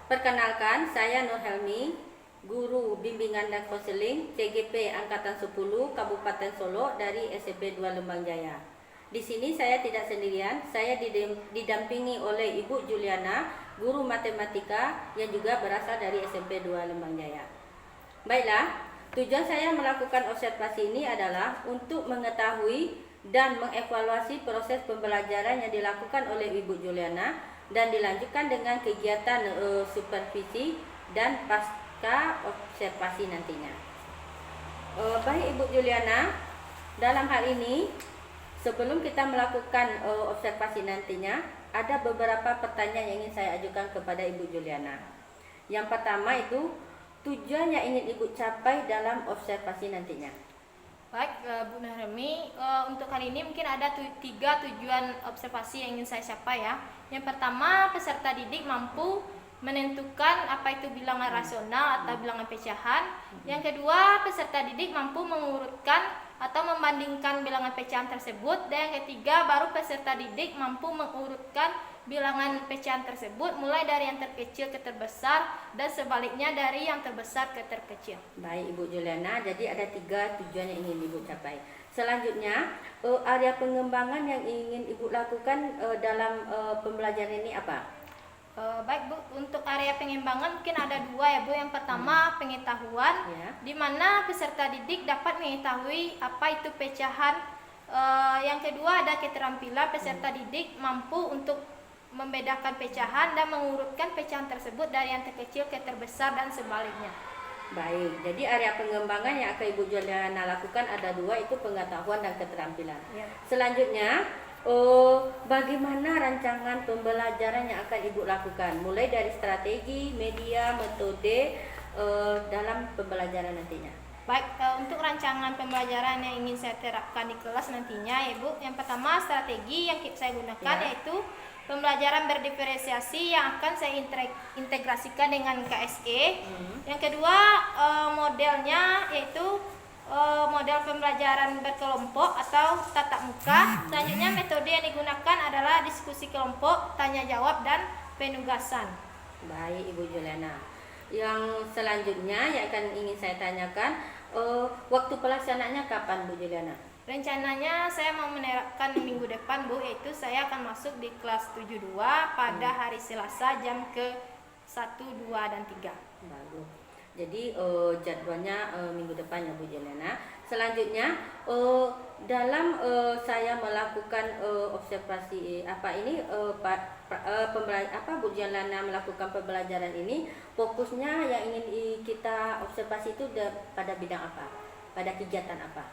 Perkenalkan, saya Nur Helmi, Guru Bimbingan dan Konseling CGP Angkatan 10 Kabupaten Solo dari SMP 2 Lembang Jaya. Di sini saya tidak sendirian, saya didampingi oleh Ibu Juliana, Guru Matematika yang juga berasal dari SMP 2 Lembang Jaya. Baiklah, tujuan saya melakukan observasi ini adalah untuk mengetahui dan mengevaluasi proses pembelajaran yang dilakukan oleh Ibu Juliana dan dilanjutkan dengan kegiatan supervisi dan pasca observasi nantinya. Baik Ibu Juliana, dalam hal ini sebelum kita melakukan observasi nantinya, ada beberapa pertanyaan yang ingin saya ajukan kepada Ibu Juliana. Yang pertama itu, tujuan yang ingin Ibu capai dalam observasi nantinya. Baik, Bu Nahremi, untuk kali ini mungkin ada tiga tujuan observasi yang ingin saya capai ya. Yang pertama, peserta didik mampu menentukan apa itu bilangan rasional atau bilangan pecahan. Yang kedua, peserta didik mampu mengurutkan atau membandingkan bilangan pecahan tersebut. Dan yang ketiga, baru peserta didik mampu mengurutkan bilangan pecahan tersebut mulai dari yang terkecil ke terbesar dan sebaliknya dari yang terbesar ke terkecil. Baik Ibu Juliana, jadi ada tiga tujuan yang ingin Ibu capai. Selanjutnya, area pengembangan yang ingin Ibu lakukan dalam pembelajaran ini apa? Baik Bu, untuk area pengembangan mungkin ada dua ya Bu. Yang pertama pengetahuan, di mana peserta didik dapat mengetahui apa itu pecahan. Yang kedua ada keterampilan, peserta didik mampu untuk membedakan pecahan dan mengurutkan pecahan tersebut dari yang terkecil ke terbesar dan sebaliknya. Baik, jadi area pengembangan yang akan Ibu Juliana lakukan ada dua, itu pengetahuan dan keterampilan. Ya. Selanjutnya, bagaimana rancangan pembelajaran yang akan Ibu lakukan? Mulai dari strategi, media, metode dalam pembelajaran nantinya. Baik, untuk rancangan pembelajaran yang ingin saya terapkan di kelas nantinya ya Bu. Yang pertama strategi yang saya gunakan yaitu pembelajaran berdiferensiasi yang akan saya integrasikan dengan KSE. Yang kedua modelnya yaitu model pembelajaran berkelompok atau tatap muka. Selanjutnya metode yang digunakan adalah diskusi kelompok, tanya jawab, dan penugasan. Baik Ibu Juliana. Yang selanjutnya yang akan ingin saya tanyakan, waktu pelaksanaannya kapan Bu Juliana? Rencananya saya mau menerapkan minggu depan Bu, yaitu saya akan masuk di kelas 72 pada hari Selasa jam ke 1, 2, dan 3. Bagus. Jadi jadwalnya minggu depan ya Bu Juliana. Selanjutnya dalam saya melakukan observasi Bu Juliana melakukan pembelajaran ini, fokusnya yang ingin kita observasi itu pada bidang apa? Pada kegiatan apa?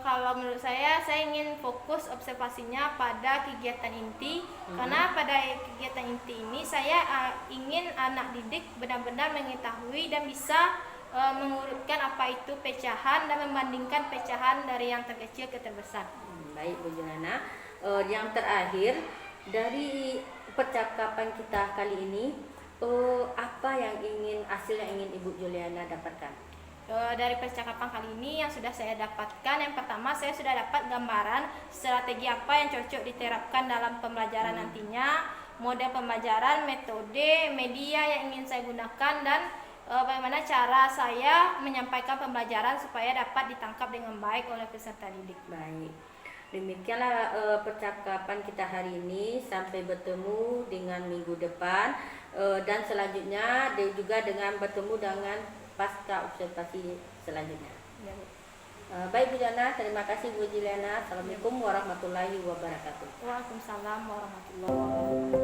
Kalau menurut saya ingin fokus observasinya pada kegiatan inti. Karena pada kegiatan inti ini saya ingin anak didik benar-benar mengetahui dan bisa mengurutkan apa itu pecahan dan membandingkan pecahan dari yang terkecil ke terbesar. Baik Bu Juliana. Yang terakhir, dari percakapan kita kali ini, apa yang hasil yang ingin Ibu Juliana dapatkan? Dari percakapan kali ini yang sudah saya dapatkan, yang pertama saya sudah dapat gambaran strategi apa yang cocok diterapkan dalam pembelajaran nantinya, model pembelajaran, metode, media yang ingin saya gunakan, dan bagaimana cara saya menyampaikan pembelajaran supaya dapat ditangkap dengan baik oleh peserta didik. Baik, demikianlah percakapan kita hari ini. Sampai bertemu dengan minggu depan, dan selanjutnya juga dengan bertemu dengan pasca observasi selanjutnya. Ya. Baik Bu Juliana, terima kasih Bu Juliana. Assalamualaikum warahmatullahi wabarakatuh. Waalaikumsalam warahmatullahi wabarakatuh.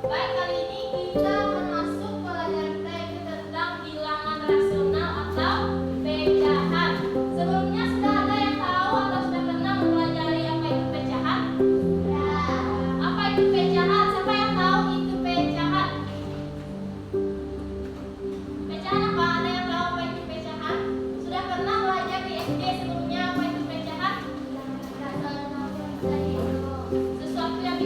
Baik, kali ini kita akan masuk pelajaran kita yaitu tentang bilangan rasional atau pecahan. Sebelumnya sudah ada yang tahu atau sudah pernah mempelajari apa itu pecahan? Ya. Apa itu pecahan? Siapa yang tahu itu pecahan? Pecahan apa? Ada yang tahu apa itu pecahan? Sudah pernah belajar di SD sebelumnya apa itu pecahan? Sesuatu yang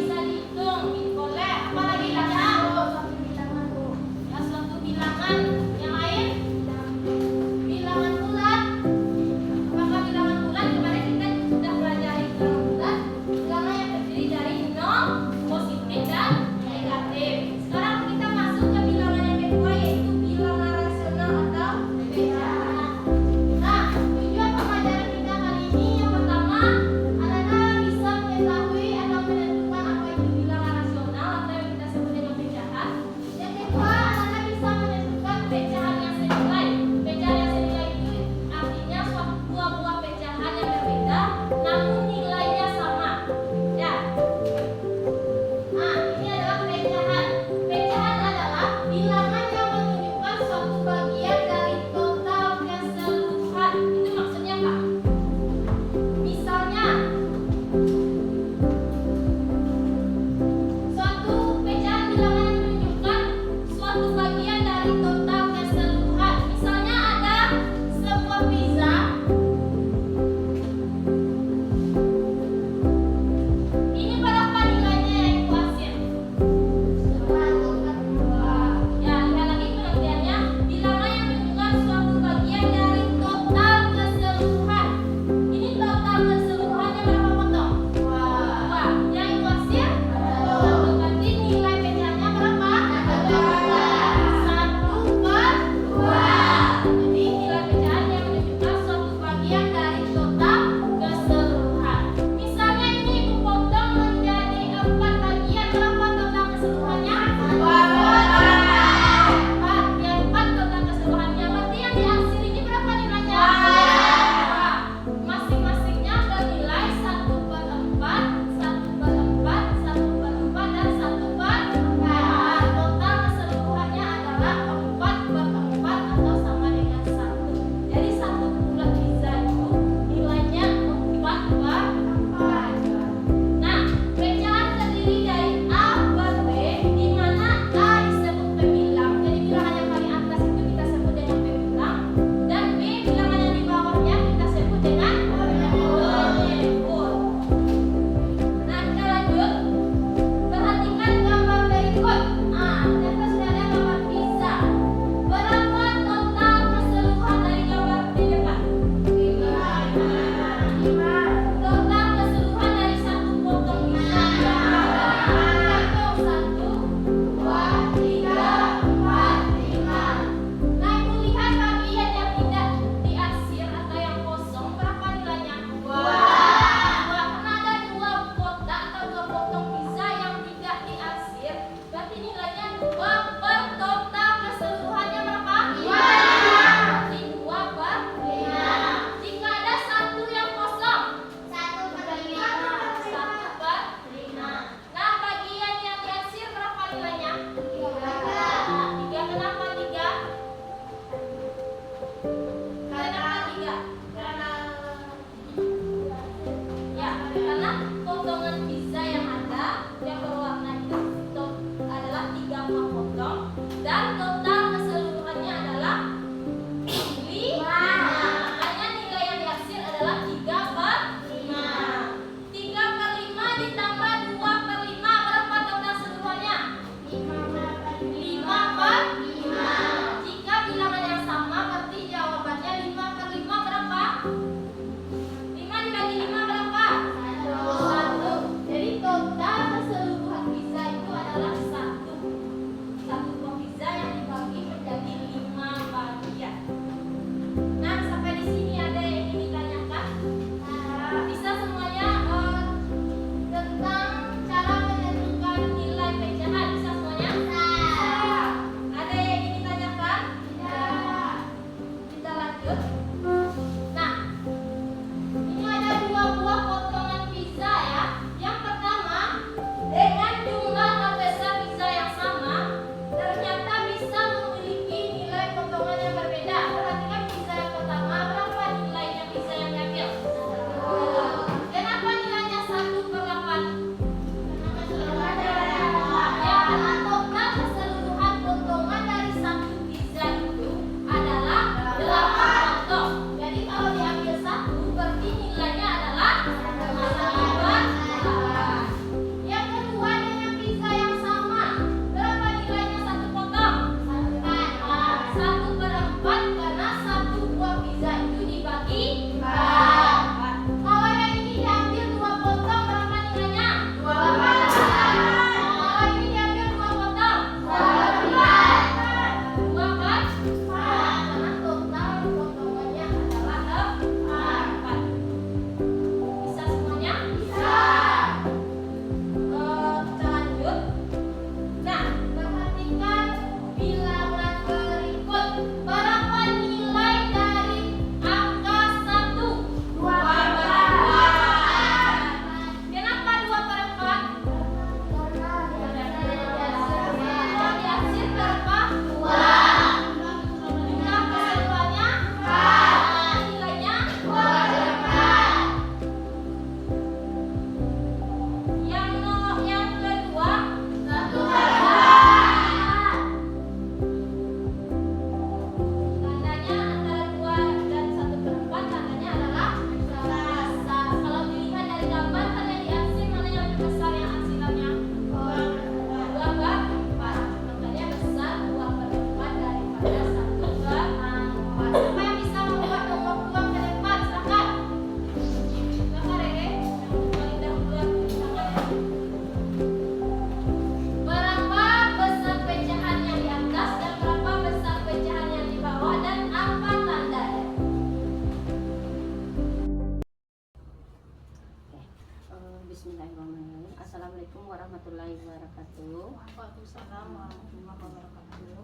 Bismillahirrahmanirrahim. Assalamualaikum warahmatullahi wabarakatuh. Waalaikumsalam warahmatullahi wabarakatuh.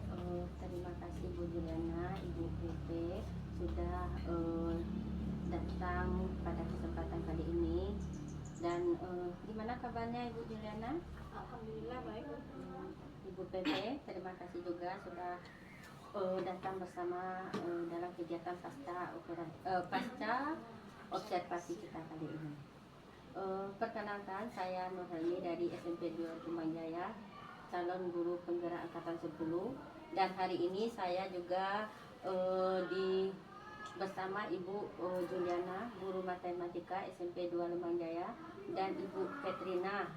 Terima kasih Bu Juliana, Ibu PT sudah datang pada kesempatan kali ini. Dan gimana kabarnya Ibu Juliana? Alhamdulillah baik. Ibu PP, terima kasih juga sudah datang bersama dalam kegiatan pasca observasi kita kali ini. Perkenalkan, saya Nur Helmi dari SMP 2 Lumbang Jaya, calon guru penggerak angkatan 10. Dan hari ini saya juga bersama Ibu Juliana, guru matematika SMP 2 Lumbang Jaya, dan Ibu Petrina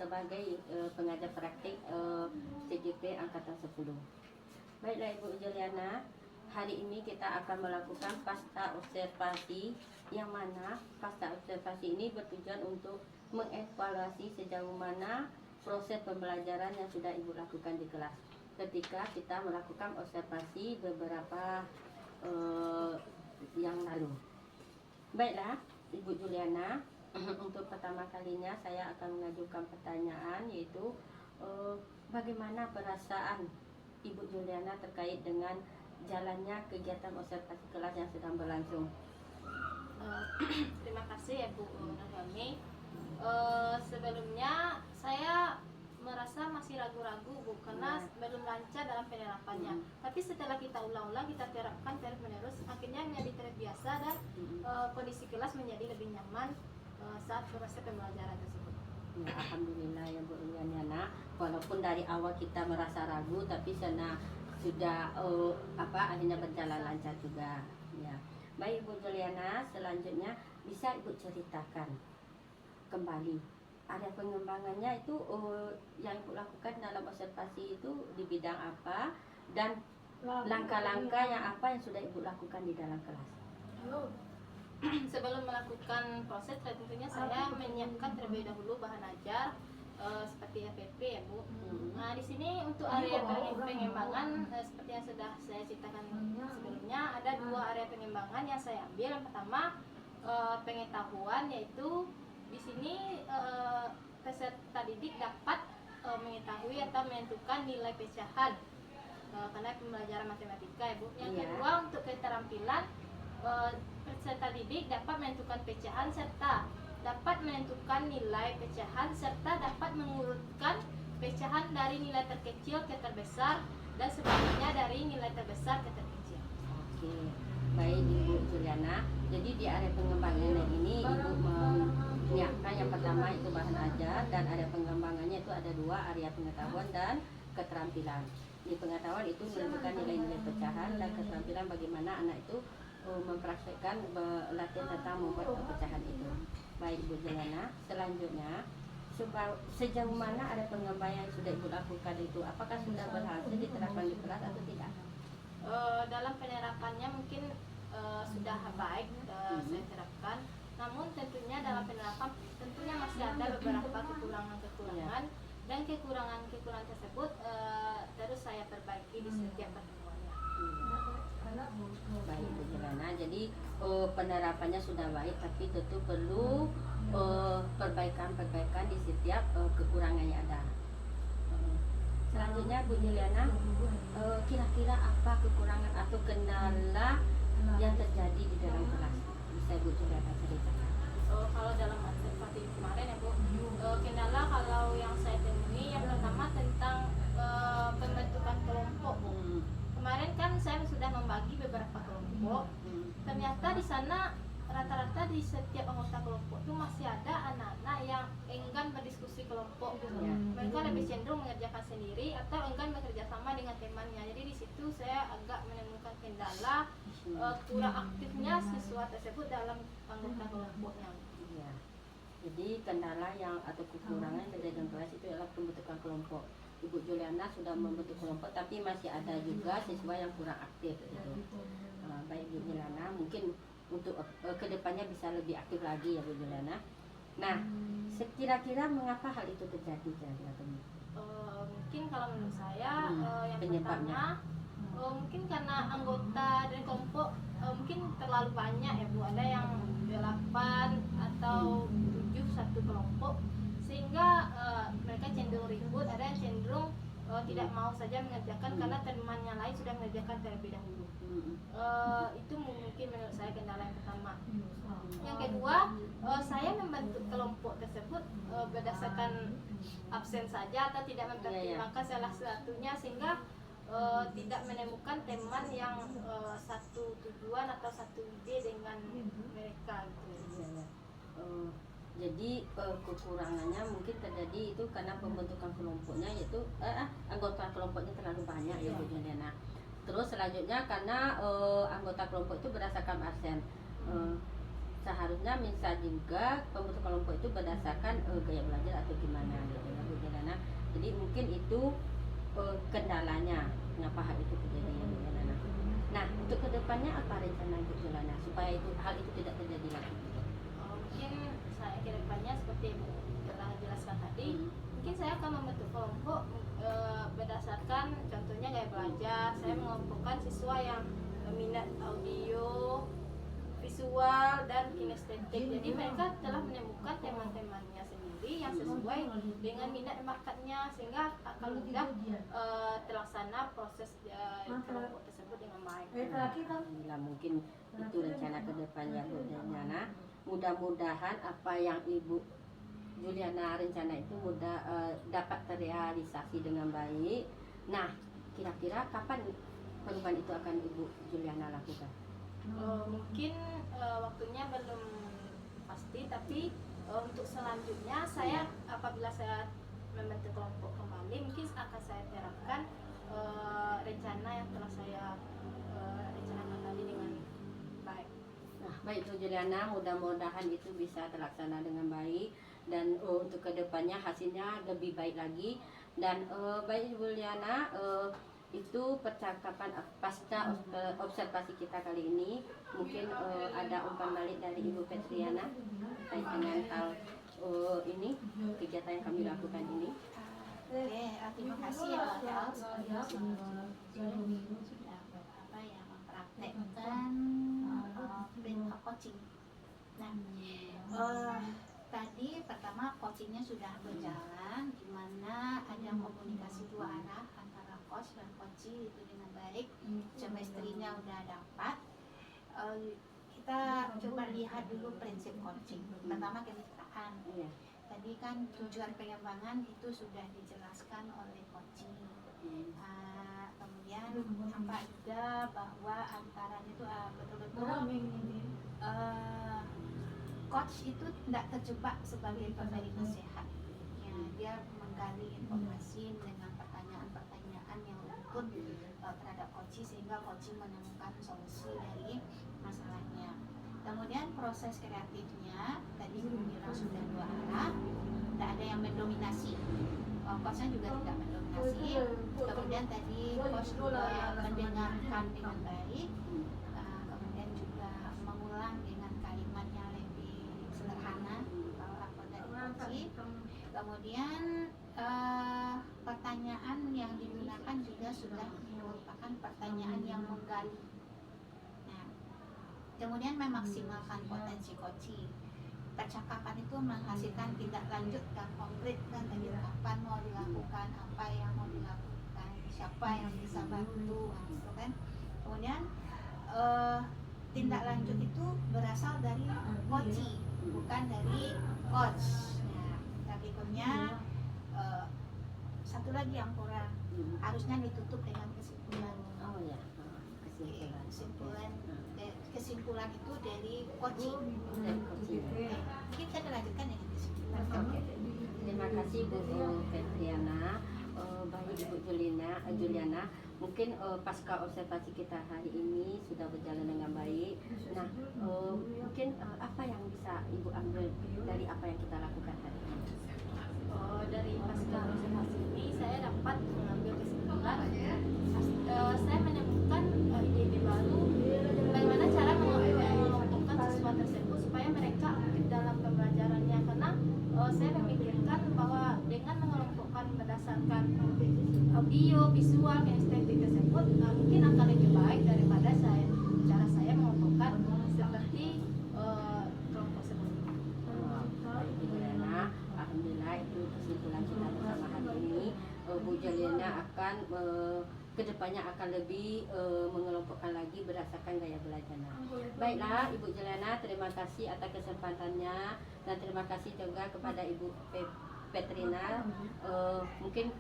sebagai pengajar praktik CGP angkatan 10. Baiklah Ibu Juliana, hari ini kita akan melakukan pasca observasi, yang mana pasca observasi ini bertujuan untuk mengevaluasi sejauh mana proses pembelajaran yang sudah Ibu lakukan di kelas ketika kita melakukan observasi beberapa yang lalu. Baiklah Ibu Juliana, untuk pertama kalinya saya akan mengajukan pertanyaan, yaitu bagaimana perasaan Ibu Juliana terkait dengan jalannya kegiatan observasi kelas yang sedang berlangsung. Terima kasih ya Bu Nur Helmi. Sebelumnya saya merasa masih ragu-ragu Bu, karena belum lancar dalam penerapannya. Tapi setelah kita ulang-ulang, kita terapkan terus-menerus, akhirnya menjadi terbiasa dan kondisi kelas menjadi lebih nyaman saat proses pembelajaran tersebut. Ya, Alhamdulillah ya Bu Juliana, walaupun dari awal kita merasa ragu, tapi sudah akhirnya berjalan lancar juga. Ya. Baik Bu Juliana, selanjutnya bisa Ibu ceritakan kembali area pengembangannya itu yang Ibu lakukan dalam observasi itu di bidang apa, dan langkah-langkah yang apa yang sudah Ibu lakukan di dalam kelas. Sebelum melakukan proses, tentunya saya menyiapkan terlebih dahulu bahan ajar seperti FPP ya Bu. Nah di sini untuk area pengembangan seperti yang sudah saya ceritakan sebelumnya, ada 2 area pengembangan yang saya ambil. Yang pertama pengetahuan, yaitu di sini peserta didik dapat mengetahui atau menentukan nilai pecahan karena pembelajaran matematika ya Bu. Yang kedua untuk keterampilan, peserta didik dapat menentukan pecahan serta dapat menentukan nilai pecahan serta dapat mengurutkan pecahan dari nilai terkecil ke terbesar dan sebaliknya dari nilai terbesar ke terkecil. Oke, baik Ibu Juliana. Jadi di area pengembangan ini Ibu menyiapkan yang pertama itu bahan ajar, dan area pengembangannya itu ada 2, area pengetahuan dan keterampilan. Di pengetahuan itu menentukan nilai-nilai pecahan, dan keterampilan bagaimana anak itu mempraktekkan latihan tentang membuat pecahan itu. Baik Bu Juliana, selanjutnya sejauh mana ada pengembangan yang sudah Ibu lakukan itu? Apakah sudah berhasil diterapkan di kelas atau tidak? Dalam penerapannya mungkin sudah baik saya terapkan. Namun tentunya dalam penerapan tentunya masih ada beberapa kekurangan-kekurangan, dan kekurangan-kekurangan tersebut terus saya perbaiki di setiap pertemuannya. Baik Bu Juliana, jadi penerapannya sudah baik, tapi tentu perlu perbaikan-perbaikan di setiap kekurangan yang ada. Selanjutnya Bu Juliana, kira-kira apa kekurangan atau kendala yang terjadi di dalam kelas? Bisa Bu Juliana ceritakan? Kalau dalam observasi kemarin ya Bu, kendala kalau yang saya temui yang pertama tentang pembentukan kelompok Bu. Kemarin kan saya sudah membagi beberapa kelompok. Ternyata di sana rata-rata di setiap anggota kelompok itu masih ada anak-anak yang enggan berdiskusi kelompok. Mereka lebih cenderung mengerjakan sendiri atau enggan bekerja sama dengan temannya. Jadi di situ saya agak menemukan kendala kurang aktifnya siswa tersebut dalam anggota kelompoknya. Ya. Jadi kendala yang atau kekurangan dari dalam kelas itu adalah pembentukan kelompok. Ibu Juliana sudah membentuk kelompok, tapi masih ada juga siswa yang kurang aktif gitu. Baik Bu Juliana, mungkin untuk kedepannya bisa lebih aktif lagi ya Bu Juliana. Nah, kira-kira mengapa hal itu terjadi kira-kira? Mungkin kalau menurut saya yang penyebabnya pertama mungkin karena anggota dari kelompok mungkin terlalu banyak ya Bu. Ada yang 8 atau 7 satu kelompok. ribut, ada yang cenderung tidak mau saja mengerjakan karena temannya lain sudah mengerjakan terlebih dahulu. Itu mungkin menurut saya kendala yang pertama. Yang kedua, saya membentuk kelompok tersebut berdasarkan absen saja atau tidak mempertimbangkan salah satunya, sehingga tidak menemukan teman yang satu tujuan atau satu ide dengan mereka gitu. Jadi kekurangannya mungkin terjadi itu karena pembentukan kelompoknya, yaitu anggota kelompoknya terlalu banyak ya Bu Juliana. Terus selanjutnya karena anggota kelompok itu berdasarkan absen. Seharusnya bisa juga pembentuk kelompok itu berdasarkan gaya belajar atau gimana gitu ya Bu Juliana. Jadi mungkin itu kendalanya kenapa hal itu terjadi ya Bu Juliana. Nah, untuk kedepannya apa rencana Bu Juliana supaya hal itu tidak terjadi lagi? Mungkin saya kedepannya seperti Ibu telah jelaskan tadi, mungkin saya akan membentuk kelompok berdasarkan contohnya gaya belajar. Saya mengelompokkan siswa yang minat audio, visual, dan kinestetik. Jadi mereka telah menemukan teman-temannya sendiri yang sesuai dengan minat dan bakatnya, sehingga akan mudah terlaksana proses kelompok tersebut dengan baik. Alhamdulillah, mungkin itu rencana kedepannya Bu Juliana. Mudah-mudahan apa yang Ibu Juliana rencana itu dapat terrealisasi dengan baik. Nah, kira-kira kapan perubahan itu akan Ibu Juliana lakukan? Mungkin waktunya belum pasti, tapi untuk selanjutnya saya apabila saya membentuk kelompok kembali, mungkin akan saya terapkan rencana yang telah saya rencanakan tadi dengan baik. Nah, baik Bu Juliana, mudah-mudahan itu bisa terlaksana dengan baik dan untuk kedepannya hasilnya lebih baik lagi. Dan baik Bu Juliana, itu percakapan pasca observasi kita kali ini. Mungkin ada umpan balik dari Ibu Petriana terkait dengan hal ini, kegiatan yang kami lakukan ini. Oke, terima kasih ya Pak sudah mempraktekkan coaching. Nah, tadi pertama coachingnya sudah berjalan, di mana ada komunikasi dua arah antara coach dan coachee itu dengan baik. Chemistry-nya udah dapat. Kita coba lihat dulu prinsip coaching. Pertama kemitraan. Tadi kan tujuan pengembangan itu sudah dijelaskan oleh coaching. Kemudian nampak juga bahwa antaranya itu betul-betul coach itu tidak terjebak sebagai pemberi nasihat. Ya, dia menggali informasi dengan pertanyaan-pertanyaan yang luput terhadap coaching, sehingga coaching menemukan solusi dari masalahnya. Kemudian proses kreatifnya tadi bilang sudah dua arah, tidak ada yang mendominasi. Coachnya juga tidak mendominasi. Kemudian tadi coach juga mendengarkan dengan baik, kemudian juga mengulang dengan kalimat yang lebih sederhana kalau rapor dari coaching. Kemudian pertanyaan yang digunakan juga sudah merupakan pertanyaan yang menggali. Kemudian memaksimalkan potensi coaching. Percakapan itu menghasilkan tindak lanjut dan konkret kan, tadi kapan mau dilakukan, apa yang mau dilakukan, siapa yang bisa bantu, gitu kan. Kemudian tindak lanjut itu berasal dari coaching, bukan dari coach. Nah, berikutnya satu lagi yang kurang, harusnya ditutup dengan kesimpulan. Oh ya, kesimpulan itu dari coaching. Mungkin kita lanjutkan dengan kesimpulan. Terima kasih Bu Petriana. Baik Ibu Juliana, mungkin pasca observasi kita hari ini sudah berjalan dengan baik. Nah, mungkin apa yang bisa Ibu ambil dari apa yang kita lakukan hari ini? Dari pasca observasi ini saya dapat mengambil kesimpulan. Saya menemukan ide-ide baru bagaimana cara mengelompokkan siswa tersebut supaya mereka aktif dalam pembelajarannya, karena saya memikirkan bahwa dengan mengelompokkan berdasarkan audio, visual, kinestetik tersebut mungkin akan lebih baik daripada cara saya mengelompokkan seperti kelompok sebelumnya. Alhamdulillah itu kesimpulan kita bersama hari ini. diharapkan kedepannya akan lebih mengelompokkan lagi berdasarkan gaya belajarnya. Baiklah Ibu Juliana, terima kasih atas kesempatannya dan terima kasih juga kepada Ibu Petrina. Mungkin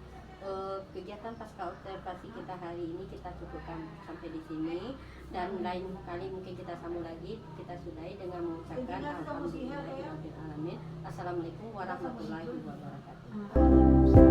kegiatan pasca observasi kita hari ini kita cukupkan sampai di sini, dan lain kali mungkin kita sambung lagi. Kita sudahi dengan mengucapkan alhamdulillahirabbil alamin. Assalamualaikum warahmatullahi wabarakatuh.